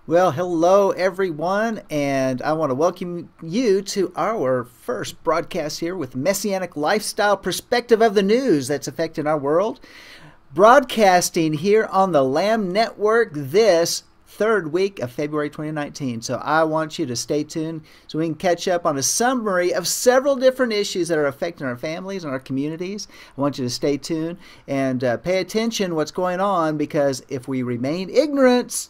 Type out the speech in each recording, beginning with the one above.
Well, hello everyone, and I want to welcome you to our first broadcast here with Messianic lifestyle perspective of the news that's affecting our world. Broadcasting here on the Lamb Network this third week of February 2019. So I want you to stay tuned so we can catch up on a summary of several different issues that are affecting our families and our communities. I want you to stay tuned and pay attention what's going on, because if we remain ignorant,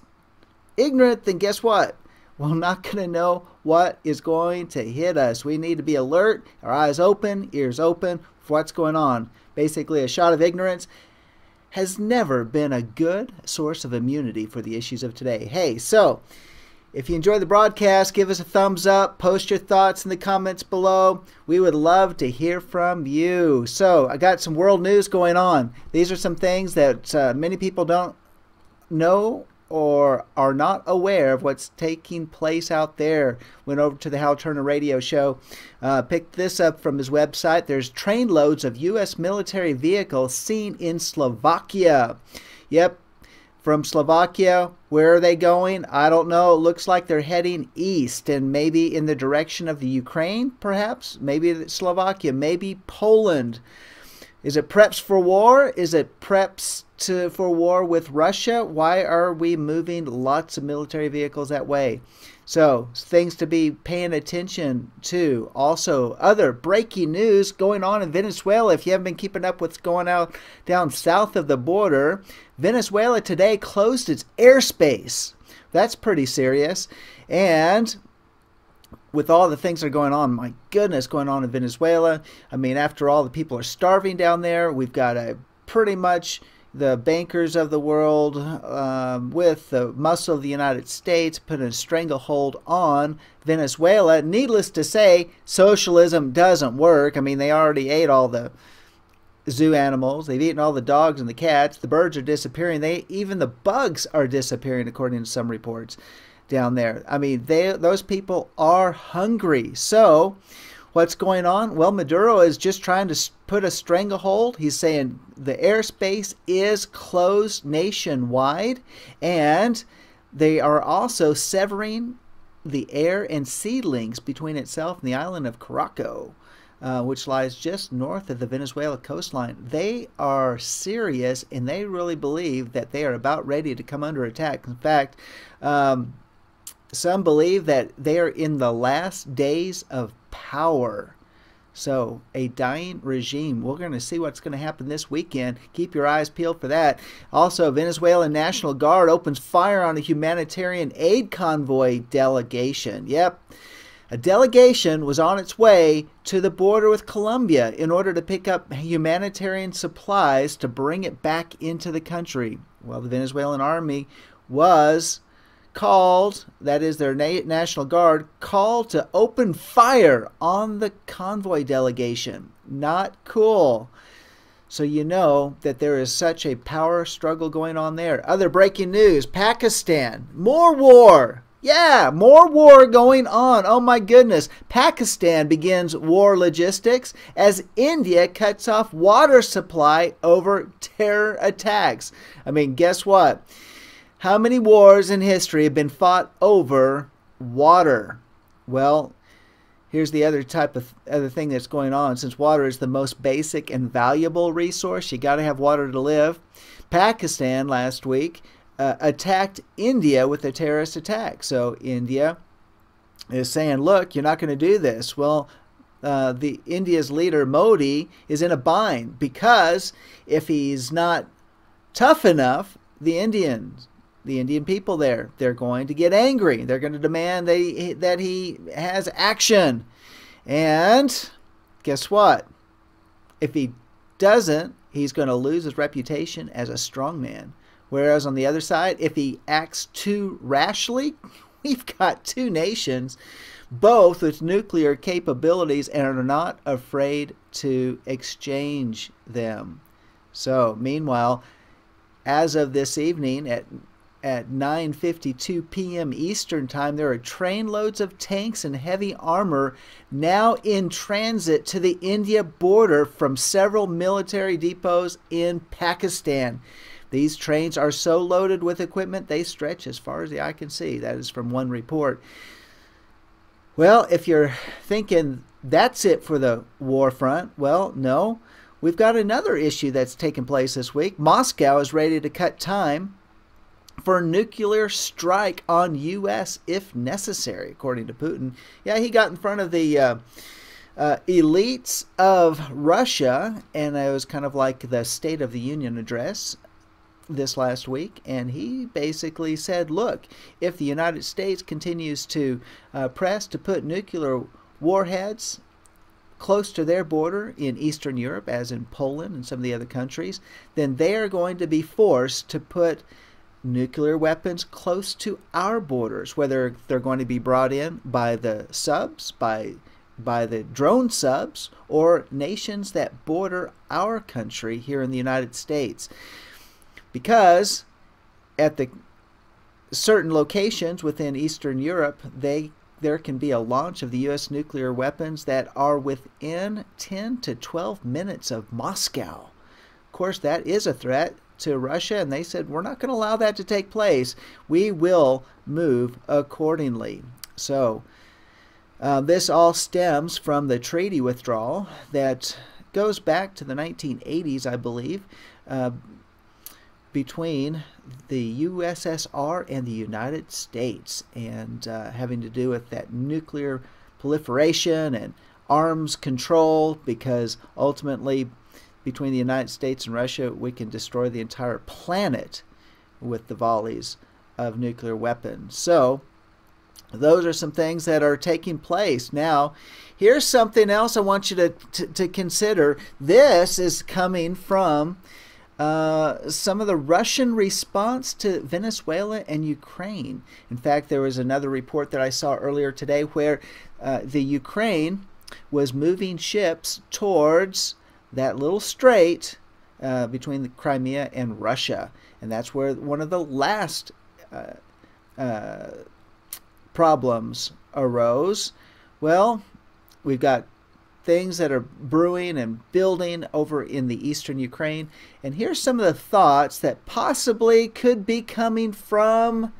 then guess what? We're not going to know what is going to hit us. We need to be alert, our eyes open, ears open for what's going on. Basically, a shot of ignorance has never been a good source of immunity for the issues of today. Hey, so if you enjoy the broadcast, give us a thumbs up, post your thoughts in the comments below. We would love to hear from you. So I got some world news going on. These are some things that many people don't know or are not aware of what's taking place out there. Went over to the Hal Turner radio show, picked this up from his website. There's trainloads of U.S. military vehicles seen in Slovakia. Yep, from Slovakia. Where are they going? I don't know. It looks like they're heading east and maybe in the direction of the Ukraine, perhaps. Maybe Slovakia, maybe Poland. Is it preps for war? Is it preps for war with Russia? Why are we moving lots of military vehicles that way? So, things to be paying attention to. Also, other breaking news going on in Venezuela. If you haven't been keeping up with what's going out down south of the border, Venezuela today closed its airspace. That's pretty serious. And with all the things that are going on, my goodness, going on in Venezuela. I mean, after all, the people are starving down there. We've got pretty much the bankers of the world with the muscle of the United States put a stranglehold on Venezuela. Needless to say, socialism doesn't work. I mean, they already ate all the zoo animals. They've eaten all the dogs and the cats. The birds are disappearing. Even the bugs are disappearing, according to some reports down there. I mean, those people are hungry. So what's going on? Well, Maduro is just trying to put a stranglehold. He's saying the airspace is closed nationwide, and they are also severing the air and sea links between itself and the island of Caraco, which lies just north of the Venezuela coastline. They are serious, and they really believe that they are about ready to come under attack. In fact, some believe that they are in the last days of power. So, a dying regime. We're going to see what's going to happen this weekend. Keep your eyes peeled for that. Also, Venezuelan National Guard opens fire on a humanitarian aid convoy delegation. Yep. A delegation was on its way to the border with Colombia in order to pick up humanitarian supplies to bring it back into the country. Well, the Venezuelan army was called, that is their National Guard, called to open fire on the convoy delegation. Not cool. So you know that there is such a power struggle going on there. Other breaking news, Pakistan, more war. Yeah, more war going on. Oh my goodness. Pakistan begins war logistics as India cuts off water supply over terror attacks. I mean, guess what? How many wars in history have been fought over water? Well, here's the other thing that's going on. Since water is the most basic and valuable resource, you got to have water to live. Pakistan last week attacked India with a terrorist attack. So India is saying, look, you're not going to do this. Well, the India's leader, Modi, is in a bind, because if he's not tough enough, the Indian people there, they're going to get angry. They're going to demand that he has action. And guess what? If he doesn't, he's going to lose his reputation as a strongman. Whereas on the other side, if he acts too rashly, we've got two nations, both with nuclear capabilities, and are not afraid to exchange them. So, meanwhile, as of this evening at 9:52 p.m. Eastern Time, there are trainloads of tanks and heavy armor now in transit to the India border from several military depots in Pakistan. These trains are so loaded with equipment they stretch as far as the eye can see. That is from one report. Well, if you're thinking that's it for the war front, well, no. We've got another issue that's taken place this week. Moscow is ready to cut time for a nuclear strike on U.S. if necessary, according to Putin. Yeah, he got in front of the elites of Russia, and it was kind of like the State of the Union address this last week, and he basically said, look, if the United States continues to press to put nuclear warheads close to their border in Eastern Europe, as in Poland and some of the other countries, then they are going to be forced to put nuclear weapons close to our borders, whether they're going to be brought in by the subs, by the drone subs, or nations that border our country here in the United States. Because at the certain locations within Eastern Europe, there can be a launch of the U.S. nuclear weapons that are within 10 to 12 minutes of Moscow. Of course, that is a threat to Russia, and they said, we're not going to allow that to take place. We will move accordingly. So this all stems from the treaty withdrawal that goes back to the 1980s, I believe, between the USSR and the United States, and having to do with that nuclear proliferation and arms control, because ultimately between the United States and Russia, we can destroy the entire planet with the volleys of nuclear weapons. So those are some things that are taking place. Now, here's something else I want you to consider. This is coming from some of the Russian response to Venezuela and Ukraine. In fact, there was another report that I saw earlier today where the Ukraine was moving ships towards that little strait between the Crimea and Russia. And that's where one of the last problems arose. Well, we've got things that are brewing and building over in the eastern Ukraine. And here's some of the thoughts that possibly could be coming from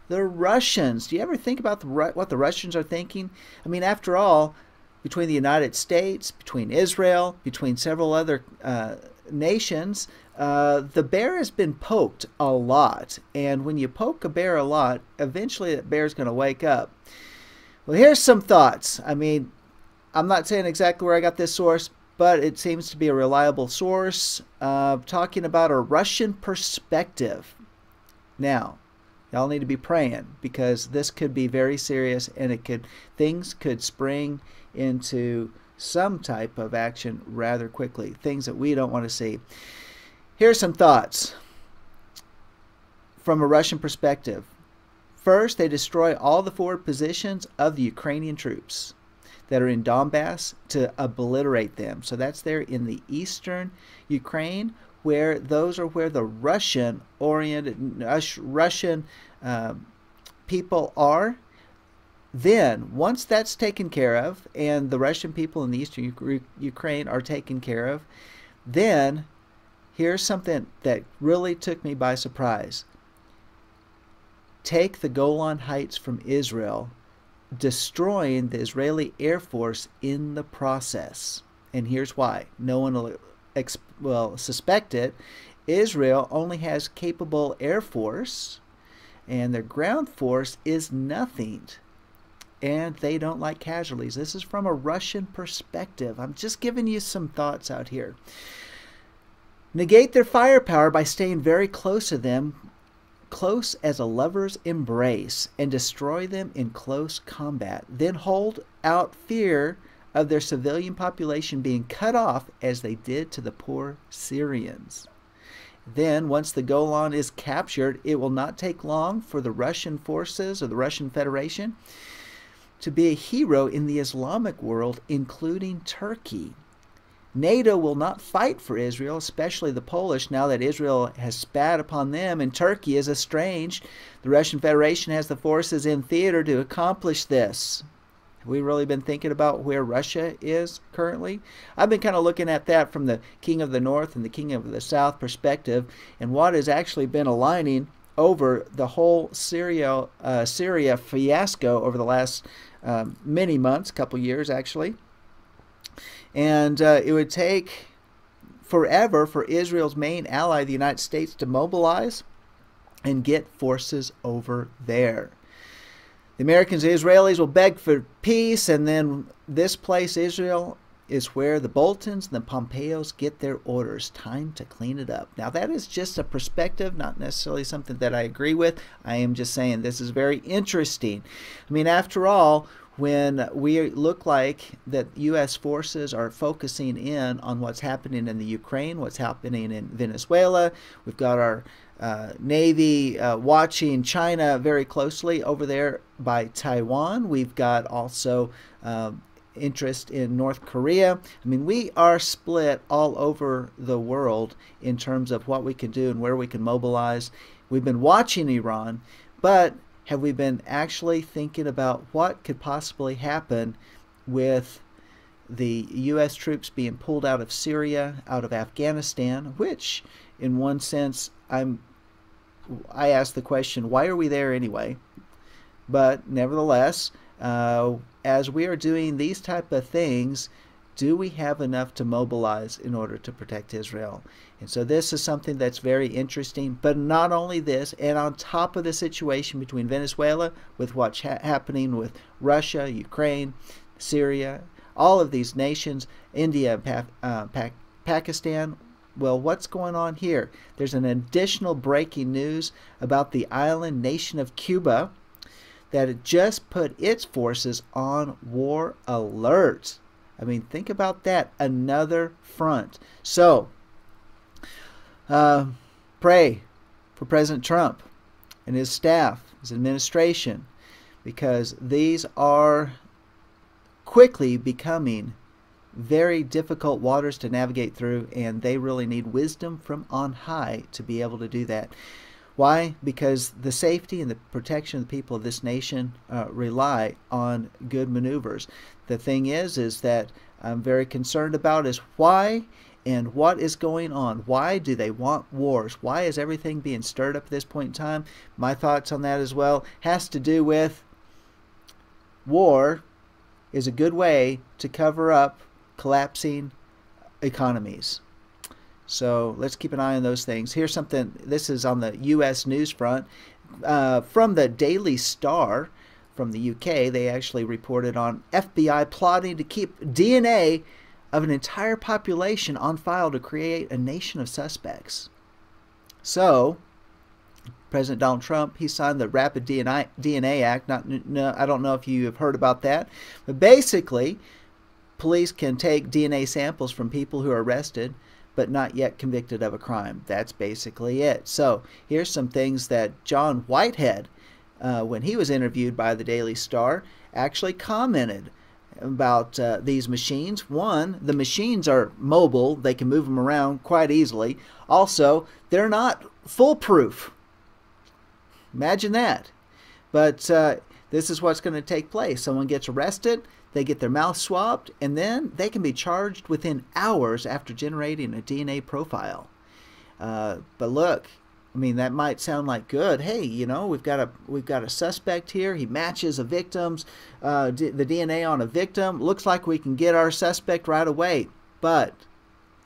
the Russians. Do you ever think about what the Russians are thinking? I mean, after all, between the United States, between Israel, between several other nations, the bear has been poked a lot. And when you poke a bear a lot, eventually that bear's going to wake up. Well, here's some thoughts. I mean, I'm not saying exactly where I got this source, but it seems to be a reliable source, talking about a Russian perspective. Now, y'all need to be praying, because this could be very serious, and things could spring into some type of action rather quickly, things that we don't want to see. Here's some thoughts from a Russian perspective. First, they destroy all the forward positions of the Ukrainian troops that are in Donbass to obliterate them. So that's there in the eastern Ukraine, where those are where the Russian people are. Then, once that's taken care of, and the Russian people in the eastern Ukraine are taken care of, then here's something that really took me by surprise. Take the Golan Heights from Israel, destroying the Israeli Air Force in the process. And here's why. No one will suspect it. Israel only has capable Air Force, and their ground force is nothing. And they don't like casualties. This is from a Russian perspective. I'm just giving you some thoughts out here. Negate their firepower by staying very close to them, close as a lover's embrace, and destroy them in close combat. Then hold out fear of their civilian population being cut off as they did to the poor Syrians. Then, once the Golan is captured, it will not take long for the Russian forces or the Russian Federation to be a hero in the Islamic world, including Turkey. NATO will not fight for Israel, especially the Polish, now that Israel has spat upon them and Turkey is estranged. The Russian Federation has the forces in theater to accomplish this. we really been thinking about where Russia is currently? I've been kind of looking at that from the King of the North and the King of the South perspective, and what has actually been aligning over the whole Syria fiasco over the last many months, couple years actually. And it would take forever for Israel's main ally, the United States, to mobilize and get forces over there. The Americans and Israelis will beg for peace, and then this place, Israel, is where the Boltons and the Pompeos get their orders. Time to clean it up. Now, that is just a perspective, not necessarily something that I agree with. I am just saying this is very interesting. I mean, after all, when we look like that U.S. forces are focusing in on what's happening in the Ukraine, what's happening in Venezuela, we've got our Navy watching China very closely over there by Taiwan. We've got also interest in North Korea. I mean, we are split all over the world in terms of what we can do and where we can mobilize. We've been watching Iran, but have we been actually thinking about what could possibly happen with the U.S. troops being pulled out of Syria, out of Afghanistan, which in one sense I ask the question, why are we there anyway? But nevertheless, as we are doing these type of things, do we have enough to mobilize in order to protect Israel? And so this is something that's very interesting. But not only this, and on top of the situation between Venezuela, with what's happening with Russia, Ukraine, Syria, all of these nations, India, Pakistan, well, what's going on here? There's an additional breaking news about the island nation of Cuba that it just put its forces on war alert. I mean, think about that. Another front. So, pray for President Trump and his staff, his administration, because these are quickly becoming very difficult waters to navigate through, and they really need wisdom from on high to be able to do that. Why? Because the safety and the protection of the people of this nation rely on good maneuvers. The thing is that I'm very concerned about is why and what is going on. Why do they want wars? Why is everything being stirred up at this point in time? My thoughts on that as well has to do with war is a good way to cover up collapsing economies. So let's keep an eye on those things. Here's something, this is on the U.S. news front. From the Daily Star from the UK, they actually reported on FBI plotting to keep DNA of an entire population on file to create a nation of suspects. So, President Donald Trump, he signed the Rapid DNA Act. I don't know if you have heard about that. But basically, police can take DNA samples from people who are arrested but not yet convicted of a crime. That's basically it. So here's some things that John Whitehead, when he was interviewed by the Daily Star, actually commented about these machines. One, the machines are mobile. They can move them around quite easily. Also, they're not foolproof. Imagine that. But this is what's going to take place. Someone gets arrested, they get their mouth swabbed, and then they can be charged within hours after generating a DNA profile. But look, I mean, that might sound like good. Hey, you know, we've got a suspect here. He matches a victim's the DNA on a victim. Looks like we can get our suspect right away. But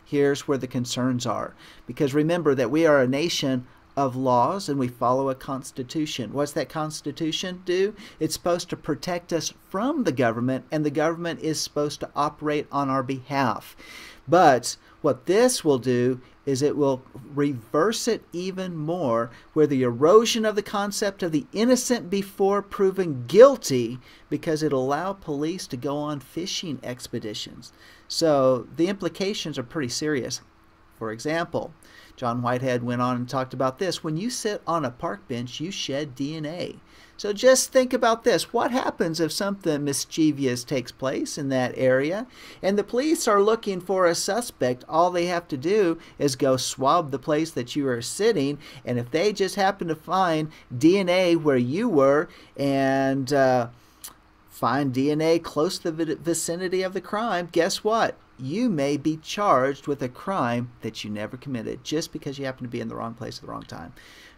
here's where the concerns are, because remember that we are a nation of laws and we follow a constitution. What's that constitution do? It's supposed to protect us from the government, and the government is supposed to operate on our behalf. But what this will do is it will reverse it even more, where the erosion of the concept of the innocent before proven guilty, because it'll allow police to go on fishing expeditions. So the implications are pretty serious. For example, John Whitehead went on and talked about this. When you sit on a park bench, you shed DNA. So just think about this. What happens if something mischievous takes place in that area and the police are looking for a suspect? All they have to do is go swab the place that you are sitting, and if they just happen to find DNA where you were and find DNA close to the vicinity of the crime, guess what? You may be charged with a crime that you never committed just because you happen to be in the wrong place at the wrong time.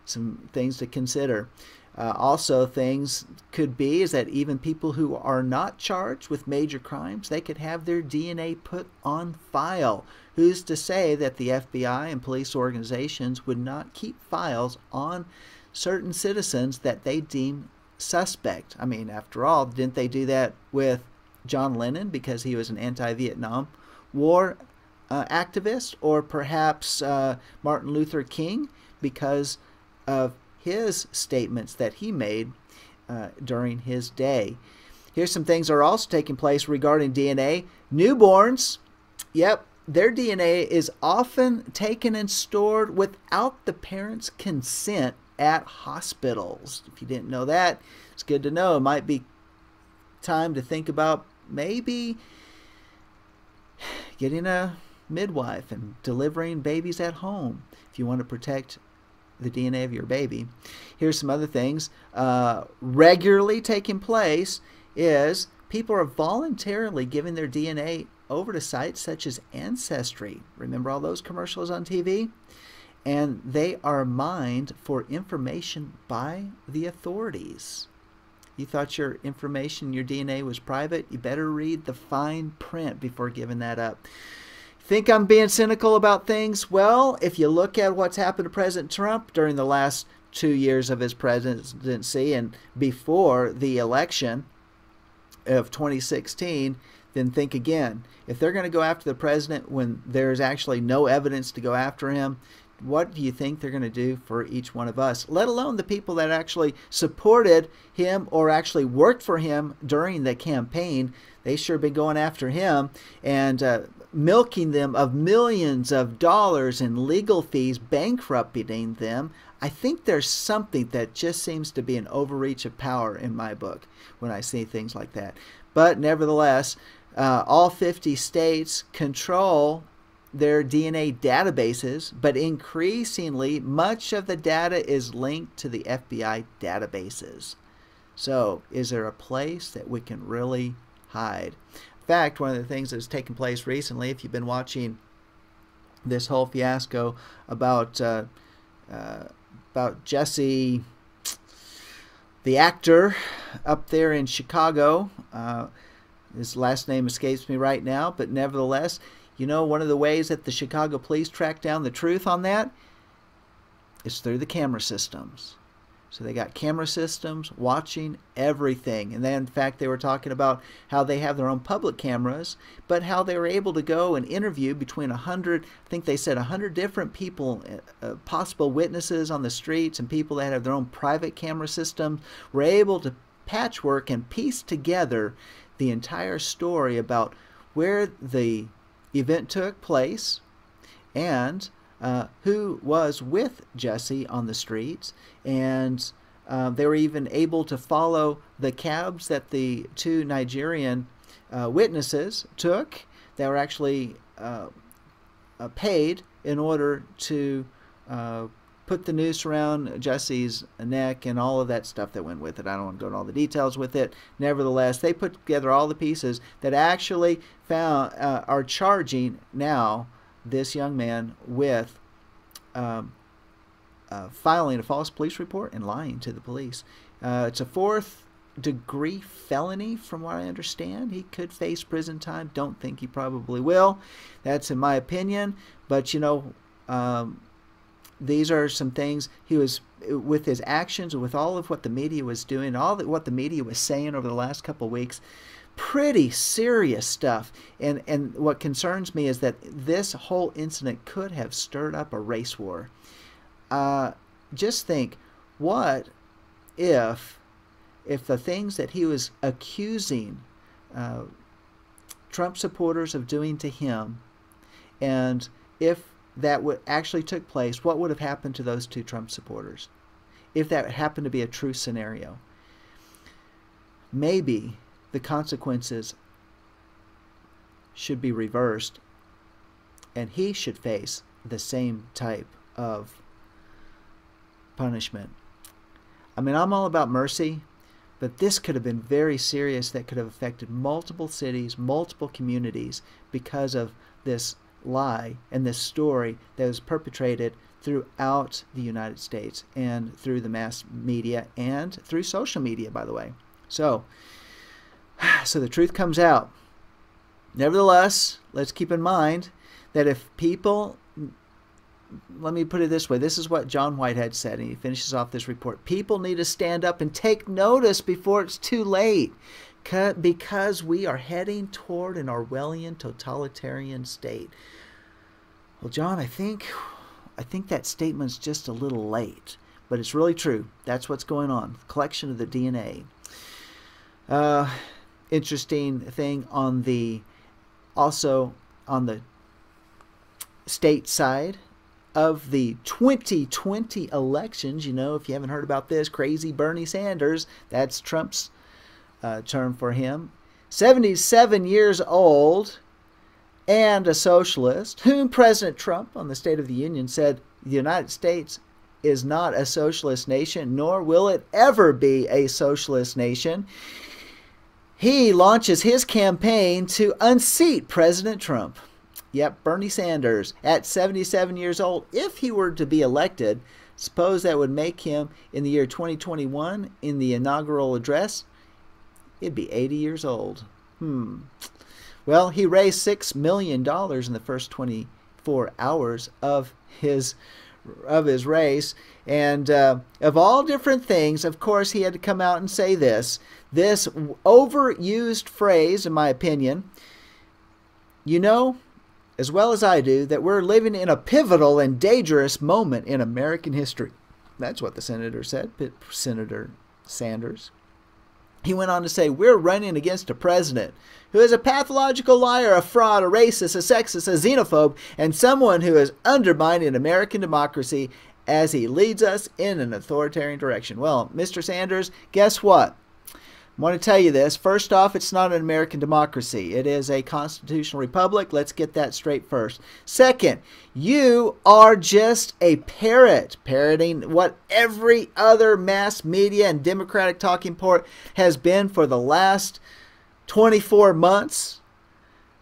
Some things to consider. Also, things could be is that even people who are not charged with major crimes, they could have their DNA put on file. Who's to say that the FBI and police organizations would not keep files on certain citizens that they deem suspect? I mean, after all, didn't they do that with John Lennon because he was an anti-Vietnam War activist? Or perhaps Martin Luther King because of his statements that he made during his day. Here's some things that are also taking place regarding DNA. Newborns, yep, their DNA is often taken and stored without the parents' consent at hospitals. If you didn't know that, it's good to know. It might be time to think about maybe getting a midwife and delivering babies at home if you want to protect the DNA of your baby. Here's some other things regularly taking place is people are voluntarily giving their DNA over to sites such as Ancestry. Remember all those commercials on TV? And they are mined for information by the authorities. You thought your information, your DNA was private? You better read the fine print before giving that up. Think I'm being cynical about things? Well, if you look at what's happened to President Trump during the last 2 years of his presidency and before the election of 2016, then think again. If they're going to go after the president when there's actually no evidence to go after him, what do you think they're going to do for each one of us, let alone the people that actually supported him or actually worked for him during the campaign? They sure been going after him and milking them of millions of dollars in legal fees, bankrupting them. I think there's something that just seems to be an overreach of power in my book when I see things like that. But nevertheless, all 50 states control their DNA databases, but increasingly much of the data is linked to the FBI databases. So is there a place that we can really hide? In fact, one of the things that's taken place recently, if you've been watching this whole fiasco about Jesse, the actor up there in Chicago, his last name escapes me right now, but nevertheless, you know, one of the ways that the Chicago police track down the truth on that is through the camera systems. So they got camera systems watching everything. And then, in fact, they were talking about how they have their own public cameras, but how they were able to go and interview between 100, I think they said 100 different people, possible witnesses on the streets, and people that have their own private camera system were able to patchwork and piece together the entire story about where the event took place and who was with Jesse on the streets, and they were even able to follow the cabs that the two Nigerian witnesses took that were actually paid in order to put the noose around Jesse's neck and all of that stuff that went with it. I don't want to go into all the details with it. Nevertheless, they put together all the pieces that actually are charging now this young man with filing a false police report and lying to the police. It's a 4th-degree felony from what I understand. He could face prison time. Don't think he probably will. That's in my opinion. But, you know, these are some things he was, with his actions, with all of what the media was doing, what the media was saying over the last couple of weeks, pretty serious stuff. And what concerns me is that this whole incident could have stirred up a race war. Just think, what if the things that he was accusing Trump supporters of doing to him, and if that would actually took place, what would have happened to those two Trump supporters if that happened to be a true scenario? Maybe the consequences should be reversed and he should face the same type of punishment. I mean, I'm all about mercy, But this could have been very serious. That could have affected multiple cities, multiple communities because of this lie and this story that was perpetrated throughout the United States and through the mass media and through social media, by the way. So the truth comes out. Nevertheless, let's keep in mind that if people, let me put it this way, this is what John Whitehead said, and he finishes off this report. People need to stand up and take notice before it's too late, because we are heading toward an Orwellian totalitarian state. Well, John, I think that statement's just a little late, but it's really true. That's what's going on. Collection of the DNA. Interesting thing also on the state side of the 2020 elections. You know, if you haven't heard about this, crazy Bernie Sanders, that's Trump's term for him. 77 years old and a socialist, whom President Trump on the State of the Union said the United States is not a socialist nation, nor will it ever be a socialist nation. He launches his campaign to unseat President Trump. Yep, Bernie Sanders, at 77 years old, if he were to be elected, suppose that would make him, in the year 2021, in the inaugural address, he'd be 80 years old. Well, he raised $6 million in the first 24 hours of his race. And of all different things, of course, he had to come out and say this overused phrase, in my opinion. You know, as well as I do, that we're living in a pivotal and dangerous moment in American history. That's what the senator said, Senator Sanders. He went on to say, we're running against a president who is a pathological liar, a fraud, a racist, a sexist, a xenophobe, and someone who is undermining American democracy as he leads us in an authoritarian direction. Well, Mr. Sanders, guess what? I want to tell you this. First off, it's not an American democracy. It is a constitutional republic. Let's get that straight first. Second, you are just a parrot, parroting what every other mass media and Democratic talking point has been for the last 24 months.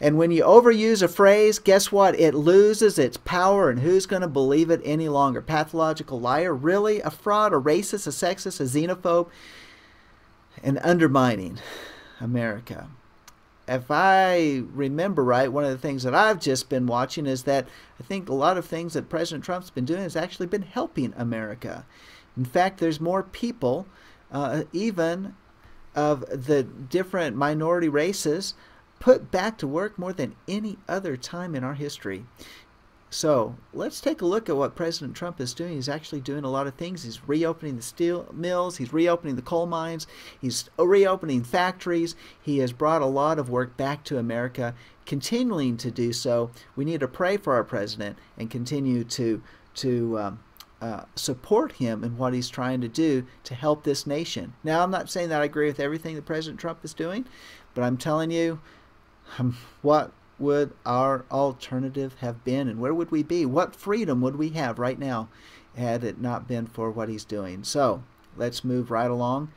And when you overuse a phrase, guess what? It loses its power, and who's going to believe it any longer? Pathological liar? Really? A fraud, a racist, a sexist, a xenophobe? And undermining America. If I remember right, one of the things that I've just been watching is that I think a lot of things that President Trump's been doing has actually been helping America. In fact, there's more people, even of the different minority races, put back to work more than any other time in our history. So let's take a look at what President Trump is doing. He's actually doing a lot of things. He's reopening the steel mills. He's reopening the coal mines. He's reopening factories. He has brought a lot of work back to America, continuing to do so. We need to pray for our president and continue to support him in what he's trying to do to help this nation. Now, I'm not saying that I agree with everything that President Trump is doing, but I'm telling you what would our alternative have been, and where would we be? What freedom would we have right now had it not been for what he's doing? So let's move right along.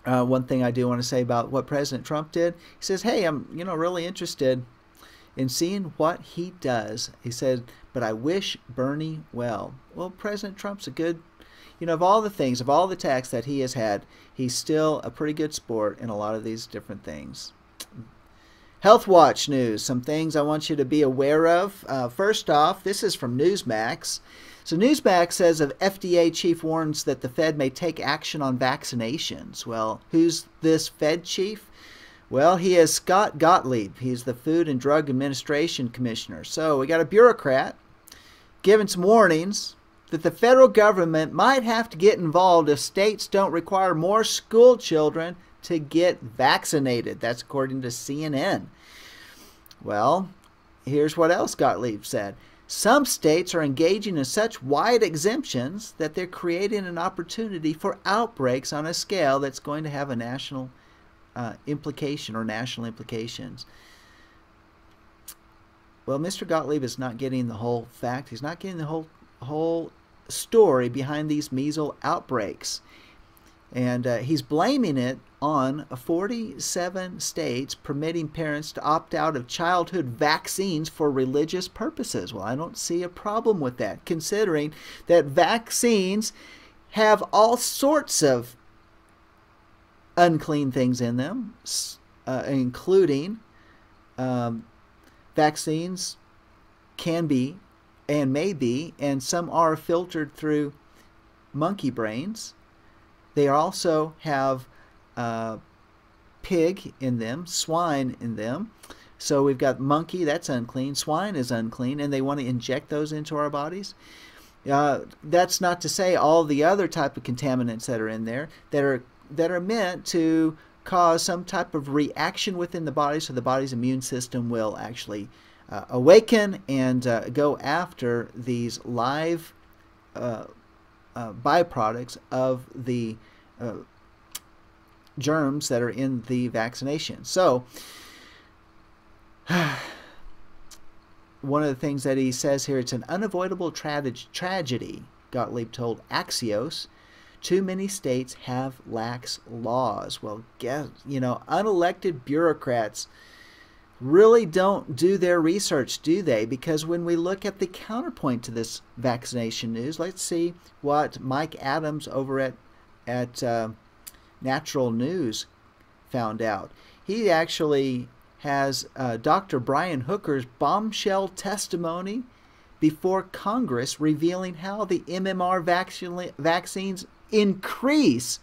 One thing I do want to say about what President Trump did, he says, hey, I'm really interested in seeing what he does. He said, but I wish Bernie well. Well, President Trump's a good, of all the things, of all the attacks that he has had, he's still a pretty good sport in a lot of these different things. Health Watch news, some things I want you to be aware of. First off, this is from Newsmax. So Newsmax says of FDA chief warns that the Fed may take action on vaccinations. Well, who's this Fed chief? Well, he is Scott Gottlieb. He's the Food and Drug Administration Commissioner. So we got a bureaucrat giving some warnings that the federal government might have to get involved if states don't require more school children to get vaccinated. That's according to CNN. Well, here's what else Gottlieb said. Some states are engaging in such wide exemptions that they're creating an opportunity for outbreaks on a scale that's going to have a national implication or national implications. Well, Mr. Gottlieb is not getting the whole fact. He's not getting the whole story behind these measles outbreaks. And he's blaming it on 47 states permitting parents to opt out of childhood vaccines for religious purposes. Well, I don't see a problem with that, considering that vaccines have all sorts of unclean things in them, including vaccines can be and may be, and some are filtered through monkey brains. They also have pig in them, swine in them. So we've got monkey, that's unclean. Swine is unclean, and they want to inject those into our bodies. That's not to say all the other type of contaminants that are in there that are meant to cause some type of reaction within the body, so the body's immune system will actually awaken and go after these live byproducts of the germs that are in the vaccination. So one of the things that he says here, it's an unavoidable tragedy, Gottlieb told Axios. Too many states have lax laws. Well, unelected bureaucrats really don't do their research, do they? Because when we look at the counterpoint to this vaccination news, let's see what Mike Adams over at Natural News found out. He actually has Dr. Brian Hooker's bombshell testimony before Congress revealing how the MMR vaccines increase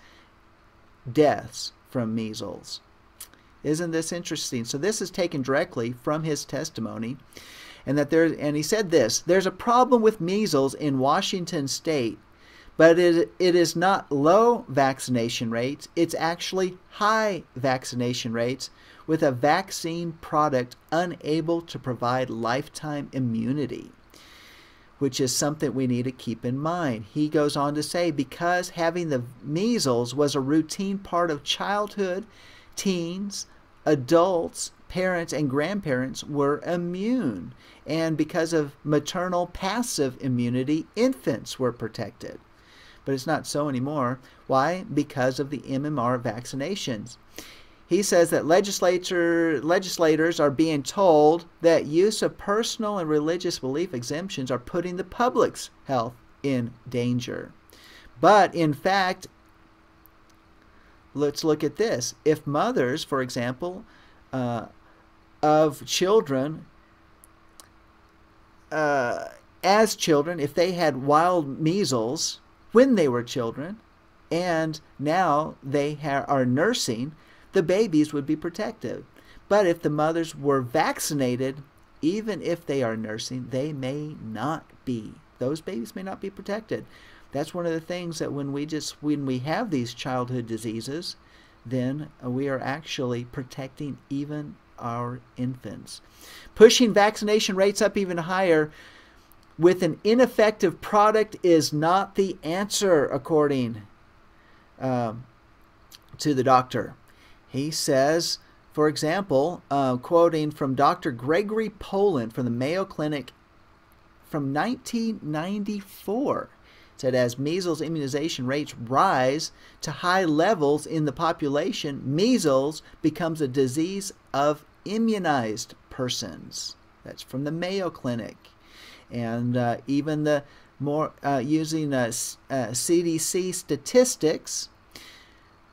deaths from measles. Isn't this interesting? So this is taken directly from his testimony, and he said this: there's a problem with measles in Washington state, but it is not low vaccination rates, it's actually high vaccination rates with a vaccine product unable to provide lifetime immunity, which is something we need to keep in mind. He goes on to say, because having the measles was a routine part of childhood, teens, adults, parents, and grandparents were immune. And because of maternal passive immunity, infants were protected. But it's not so anymore. Why? Because of the MMR vaccinations. He says that legislators are being told that use of personal and religious belief exemptions are putting the public's health in danger. But in fact, let's look at this. If mothers, for example, of children, as children, if they had wild measles when they were children, and now they are nursing, the babies would be protected. But if the mothers were vaccinated, even if they are nursing, they may not be. Those babies may not be protected. That's one of the things that when we have these childhood diseases, then we are actually protecting even our infants. Pushing vaccination rates up even higher with an ineffective product is not the answer, according to the doctor. He says, for example, quoting from Dr. Gregory Poland from the Mayo Clinic from 1994, said as measles immunization rates rise to high levels in the population, measles becomes a disease of immunized persons. That's from the Mayo Clinic. And even the more using CDC statistics,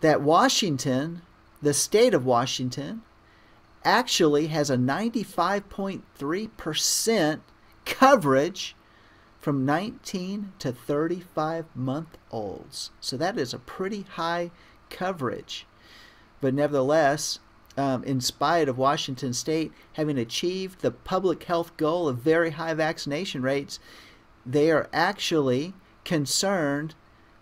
that Washington, the state of Washington, actually has a 95.3% coverage from 19 to 35-month-olds. So that is a pretty high coverage. But nevertheless, in spite of Washington state having achieved the public health goal of very high vaccination rates, they are actually concerned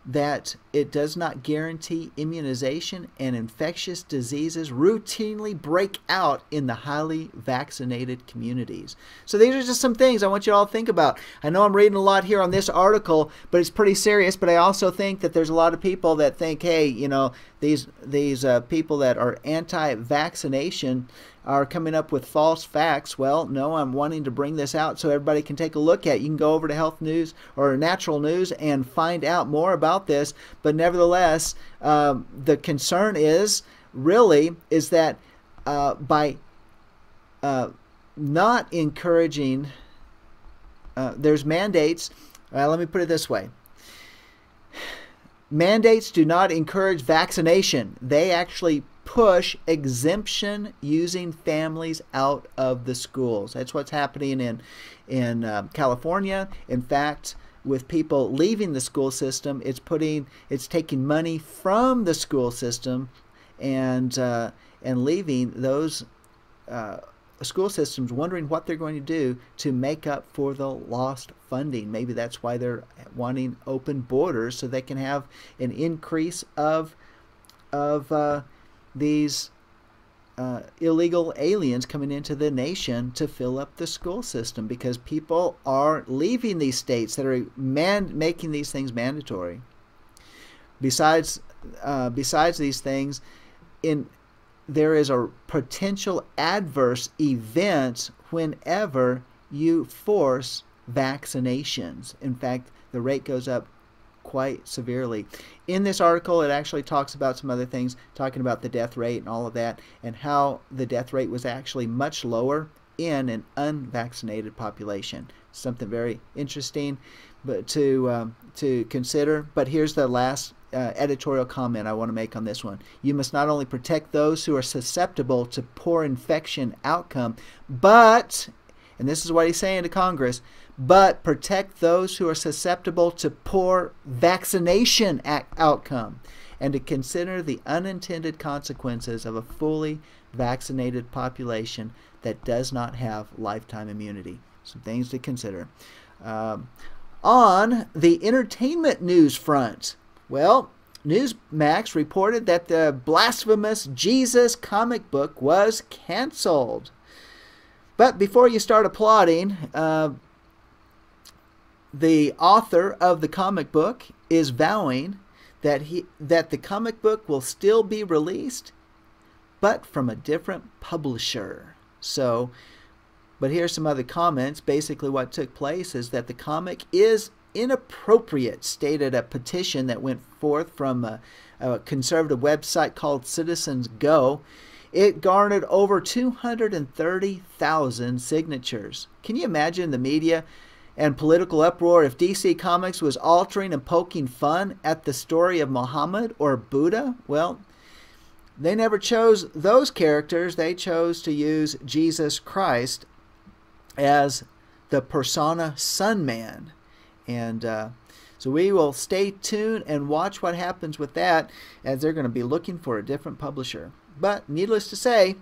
that it does not guarantee immunization, and infectious diseases routinely break out in the highly vaccinated communities. So these are just some things I want you all to think about. I know I'm reading a lot here on this article, but it's pretty serious. But I also think that there's a lot of people that think, hey, these people that are anti-vaccination are coming up with false facts. Well, no, I'm wanting to bring this out so everybody can take a look at it. You can go over to Health News or Natural News and find out more about this. But nevertheless, the concern is that by not encouraging, there's mandates. Let me put it this way. Mandates do not encourage vaccination. They actually push exemption using families out of the schools. That's what's happening in California. In fact, with people leaving the school system, it's taking money from the school system and leaving those school systems wondering what they're going to do to make up for the lost funding. Maybe that's why they're wanting open borders, so they can have an increase of these illegal aliens coming into the nation to fill up the school system, because people are leaving these states that are making these things mandatory. Besides these things, there is a potential adverse event whenever you force vaccinations. In fact, the rate goes up quite severely. In this article, it actually talks about some other things, talking about the death rate and all of that, and how the death rate was actually much lower in an unvaccinated population. Something very interesting, but to consider. But here's the last editorial comment I want to make on this one. You must not only protect those who are susceptible to poor infection outcome, but, and this is what he's saying to Congress, but protect those who are susceptible to poor vaccination outcome, and to consider the unintended consequences of a fully vaccinated population that does not have lifetime immunity. Some things to consider. On the entertainment news front, well, Newsmax reported that the blasphemous Jesus comic book was canceled. But before you start applauding, the author of the comic book is vowing that the comic book will still be released, but from a different publisher. So, but here's some other comments. Basically what took place is that the comic is inappropriate, stated a petition that went forth from a conservative website called Citizens Go. It garnered over 230,000 signatures. Can you imagine the media and political uproar if DC Comics was altering and poking fun at the story of Muhammad or Buddha? Well, they never chose those characters. They chose to use Jesus Christ as the persona Son Man. And so we will stay tuned and watch what happens with that, as they're going to be looking for a different publisher. But needless to say,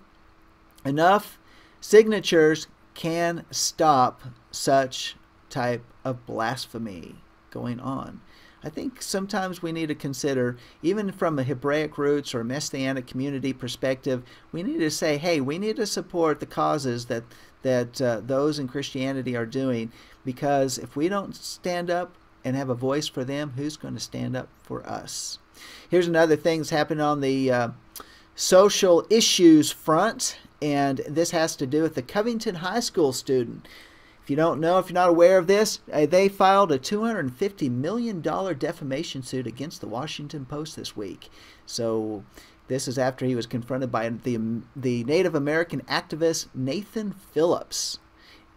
enough signatures can stop such type of blasphemy going on. I think sometimes we need to consider, even from a Hebraic roots or Messianic community perspective, we need to say, hey, we need to support the causes that those in Christianity are doing, because if we don't stand up and have a voice for them, who's going to stand up for us? Here's another thing that's happening on the social issues front, and this has to do with the Covington High School student. If you don't know, if you're not aware of this, they filed a $250 million defamation suit against the Washington Post this week. So this is after he was confronted by the Native American activist Nathan Phillips.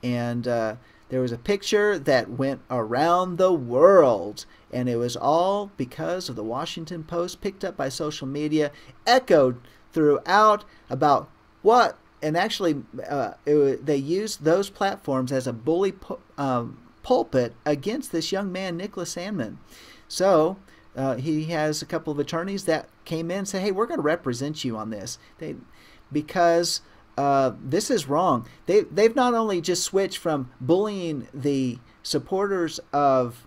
And there was a picture that went around the world, and it was all because of the Washington Post, picked up by social media, echoed throughout about what, and actually they used those platforms as a bully pulpit against this young man, Nicholas Sandmann. So he has a couple of attorneys that came in and said, hey, we're going to represent you on this, because this is wrong. They've not only just switched from bullying the supporters of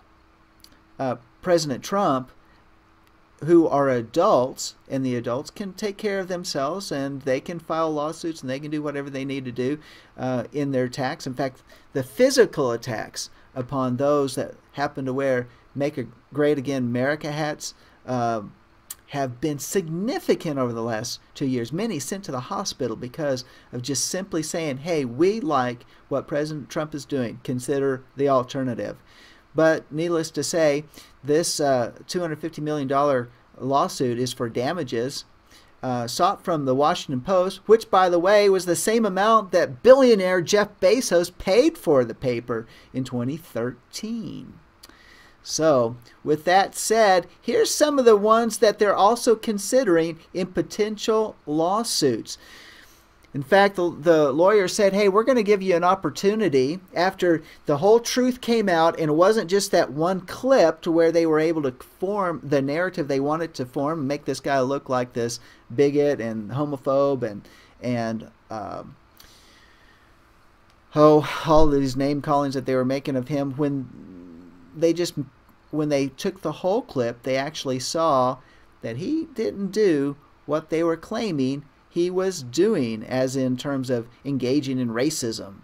President Trump, who are adults, and the adults can take care of themselves, and they can file lawsuits, and they can do whatever they need to do in their attacks. In fact, the physical attacks upon those that happen to wear Make a Great Again America hats, have been significant over the last 2 years. Many sent to the hospital because of just simply saying, hey, we like what President Trump is doing. Consider the alternative. But needless to say, this $250 million lawsuit is for damages sought from the Washington Post, which, by the way, was the same amount that billionaire Jeff Bezos paid for the paper in 2013. So, with that said, here's some of the ones that they're also considering in potential lawsuits. In fact, the lawyer said, hey, we're going to give you an opportunity after the whole truth came out, and it wasn't just that one clip to where they were able to form the narrative they wanted to form and make this guy look like this bigot and homophobe and all these name callings that they were making of him. When they took the whole clip, they actually saw that he didn't do what they were claiming he was doing, as in terms of engaging in racism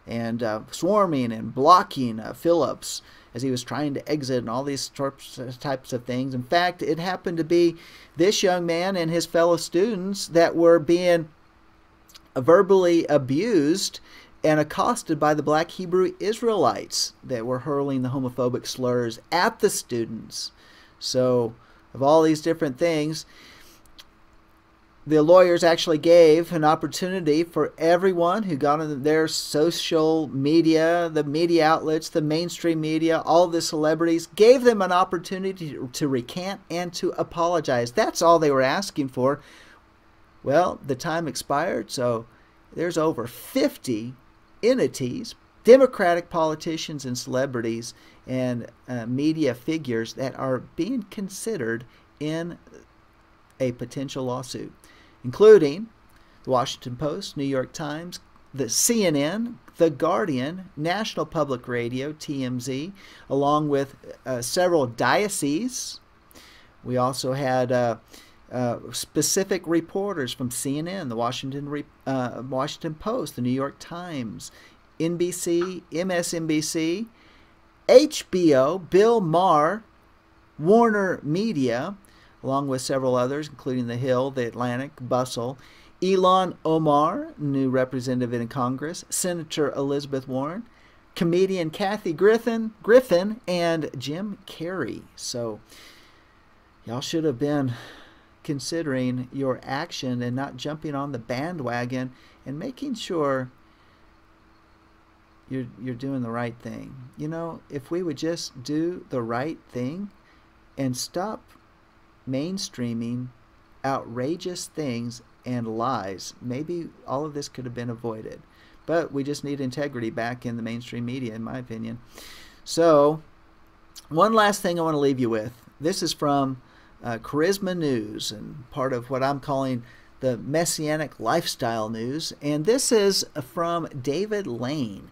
and swarming and blocking Phillips as he was trying to exit and all these types of things. In fact, it happened to be this young man and his fellow students that were being verbally abused and accosted by the black Hebrew Israelites that were hurling the homophobic slurs at the students. So, of all these different things, the lawyers actually gave an opportunity for everyone who got on their social media, the media outlets, the mainstream media, all the celebrities, gave them an opportunity to recant and to apologize. That's all they were asking for. Well, the time expired, so there's over 50 entities, Democratic politicians and celebrities and media figures that are being considered in a potential lawsuit, including the Washington Post, New York Times, the CNN, The Guardian, National Public Radio, TMZ, along with several dioceses. We also had specific reporters from CNN, the Washington Post, the New York Times, NBC, MSNBC, HBO, Bill Maher, Warner Media, along with several others, including The Hill, The Atlantic, Bustle, Ilhan Omar, new representative in Congress, Senator Elizabeth Warren, comedian Kathy Griffin, and Jim Carrey. So, y'all should have been considering your action and not jumping on the bandwagon and making sure you're doing the right thing. You know, if we would just do the right thing and stop mainstreaming outrageous things and lies, maybe all of this could have been avoided. But we just need integrity back in the mainstream media, in my opinion. So, one last thing I want to leave you with. This is from Charisma News, and part of what I'm calling the Messianic lifestyle news. And this is from David Lane.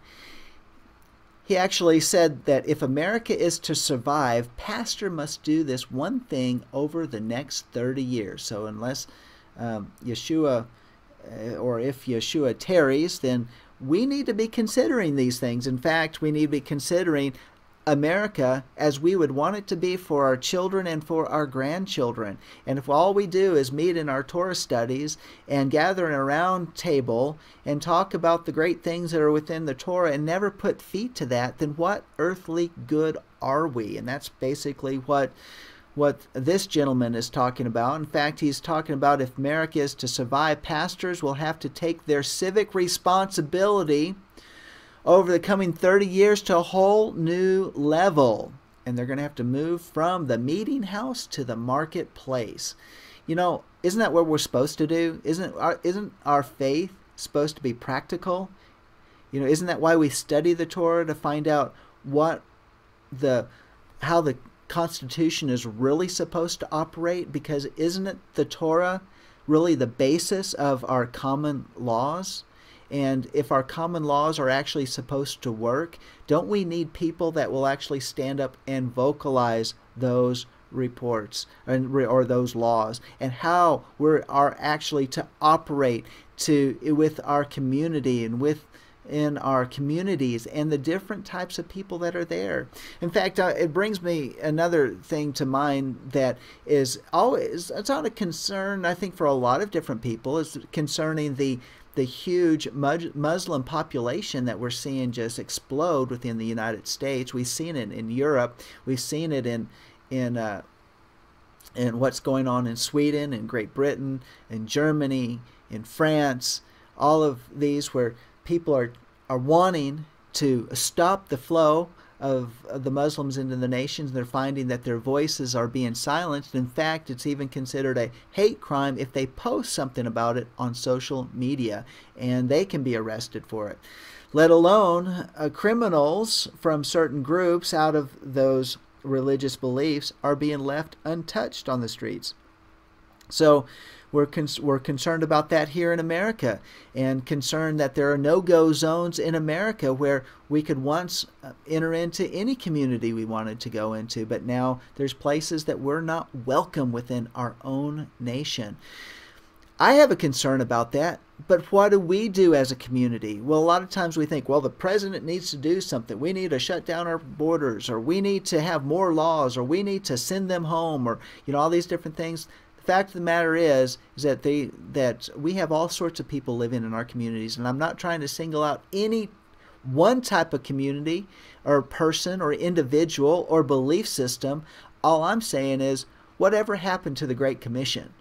He actually said that if America is to survive, pastor must do this one thing over the next 30 years. So unless Yeshua, or if Yeshua tarries, then we need to be considering these things. In fact, we need to be considering America as we would want it to be for our children and for our grandchildren. And if all we do is meet in our Torah studies and gather in a round table and talk about the great things that are within the Torah and never put feet to that, then what earthly good are we? And that's basically what this gentleman is talking about. In fact, he's talking about if America is to survive, pastors will have to take their civic responsibility over the coming 30 years to a whole new level. And they're going to have to move from the meeting house to the marketplace. You know, isn't that what we're supposed to do? Isn't our faith supposed to be practical? You know, isn't that why we study the Torah, to find out how the Constitution is really supposed to operate? Because isn't it the Torah really the basis of our common laws? And if our common laws are actually supposed to work, don't we need people that will actually stand up and vocalize those reports or those laws, and how we are actually to operate with our community and with in our communities and the different types of people that are there. In fact, it brings me another thing to mind that is always, it's not a concern, I think, for a lot of different people, is concerning the huge Muslim population that we're seeing just explode within the United States. We've seen it in Europe. We've seen it in what's going on in Sweden, in Great Britain, in Germany, in France, all of these where people are wanting to stop the flow of the Muslims into the nations. They're finding that their voices are being silenced. In fact, it's even considered a hate crime if they post something about it on social media, and they can be arrested for it. Let alone criminals from certain groups out of those religious beliefs are being left untouched on the streets. So we're concerned about that here in America, and concerned that there are no-go zones in America where we could once enter into any community we wanted to go into, but now there's places that we're not welcome within our own nation. I have a concern about that, but what do we do as a community? Well, a lot of times we think, well, the president needs to do something. We need to shut down our borders, or we need to have more laws, or we need to send them home, or all these different things. The fact of the matter is that that we have all sorts of people living in our communities, and I'm not trying to single out any one type of community or person or individual or belief system. All I'm saying is, whatever happened to the Great Commission?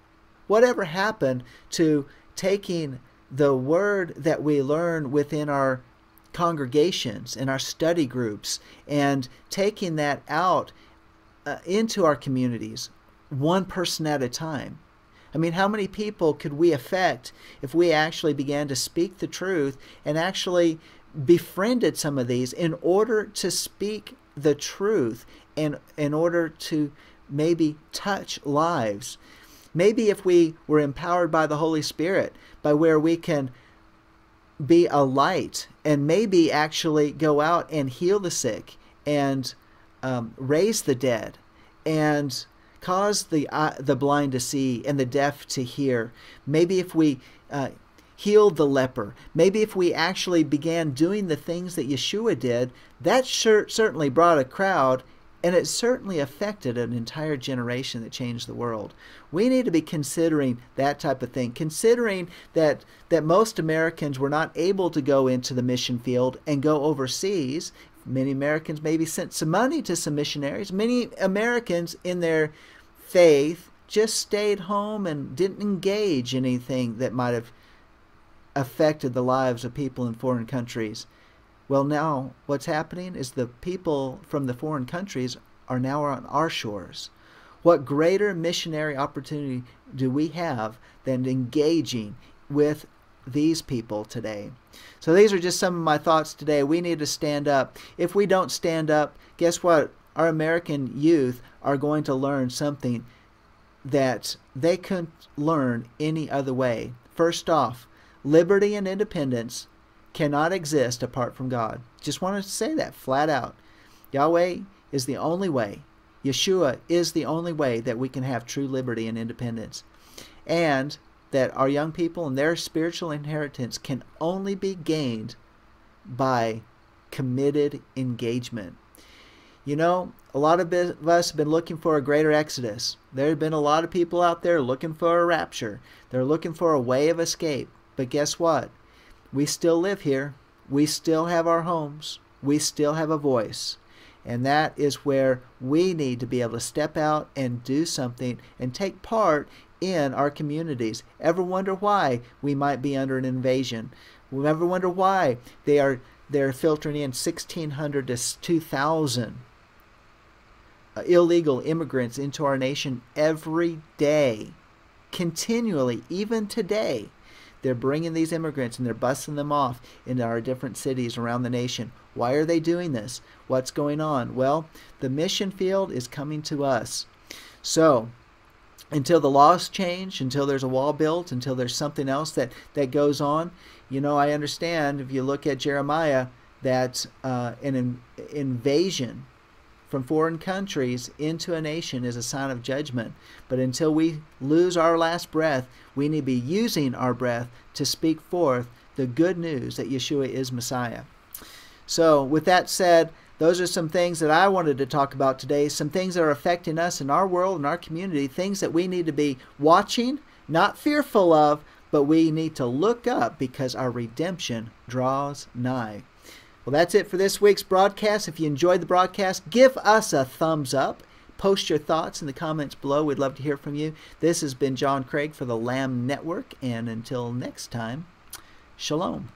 Whatever happened to taking the word that we learn within our congregations and our study groups and taking that out into our communities, one person at a time? I mean, how many people could we affect if we actually began to speak the truth and actually befriended some of these in order to speak the truth and in order to maybe touch lives? Maybe if we were empowered by the Holy Spirit, by where we can be a light and maybe actually go out and heal the sick and raise the dead and cause the blind to see and the deaf to hear. Maybe if we healed the leper. Maybe if we actually began doing the things that Yeshua did, that certainly brought a crowd, and it certainly affected an entire generation that changed the world. We need to be considering that type of thing, considering that most Americans were not able to go into the mission field and go overseas. Many Americans maybe sent some money to some missionaries. Many Americans in their faith just stayed home and didn't engage in anything that might have affected the lives of people in foreign countries. Well, now what's happening is the people from the foreign countries are now on our shores. What greater missionary opportunity do we have than engaging with these people today? So these are just some of my thoughts today. We need to stand up. If we don't stand up, guess what? Our American youth are going to learn something that they couldn't learn any other way. First off, liberty and independence cannot exist apart from God. Just wanted to say that flat out. Yahweh is the only way. Yeshua is the only way that we can have true liberty and independence. And that our young people and their spiritual inheritance can only be gained by committed engagement. You know, a lot of us have been looking for a greater exodus. There have been a lot of people out there looking for a rapture. They're looking for a way of escape. But guess what? We still live here. We still have our homes. We still have a voice. And that is where we need to be able to step out and do something and take part in our communities. Ever wonder why we might be under an invasion? Ever wonder why they're filtering in 1,600 to 2,000 illegal immigrants into our nation every day, continually, even today? They're bringing these immigrants and they're busting them off into our different cities around the nation. Why are they doing this? What's going on? Well, the mission field is coming to us. So, until the laws change, until there's a wall built, until there's something else that goes on, you know, I understand if you look at Jeremiah that an invasion from foreign countries into a nation is a sign of judgment. But until we lose our last breath, we need to be using our breath to speak forth the good news that Yeshua is Messiah. So with that said, those are some things that I wanted to talk about today, some things that are affecting us in our world, in our community, things that we need to be watching, not fearful of, but we need to look up because our redemption draws nigh. Well, that's it for this week's broadcast. If you enjoyed the broadcast, give us a thumbs up. Post your thoughts in the comments below. We'd love to hear from you. This has been John Craig for the Lamb Network, and until next time, shalom.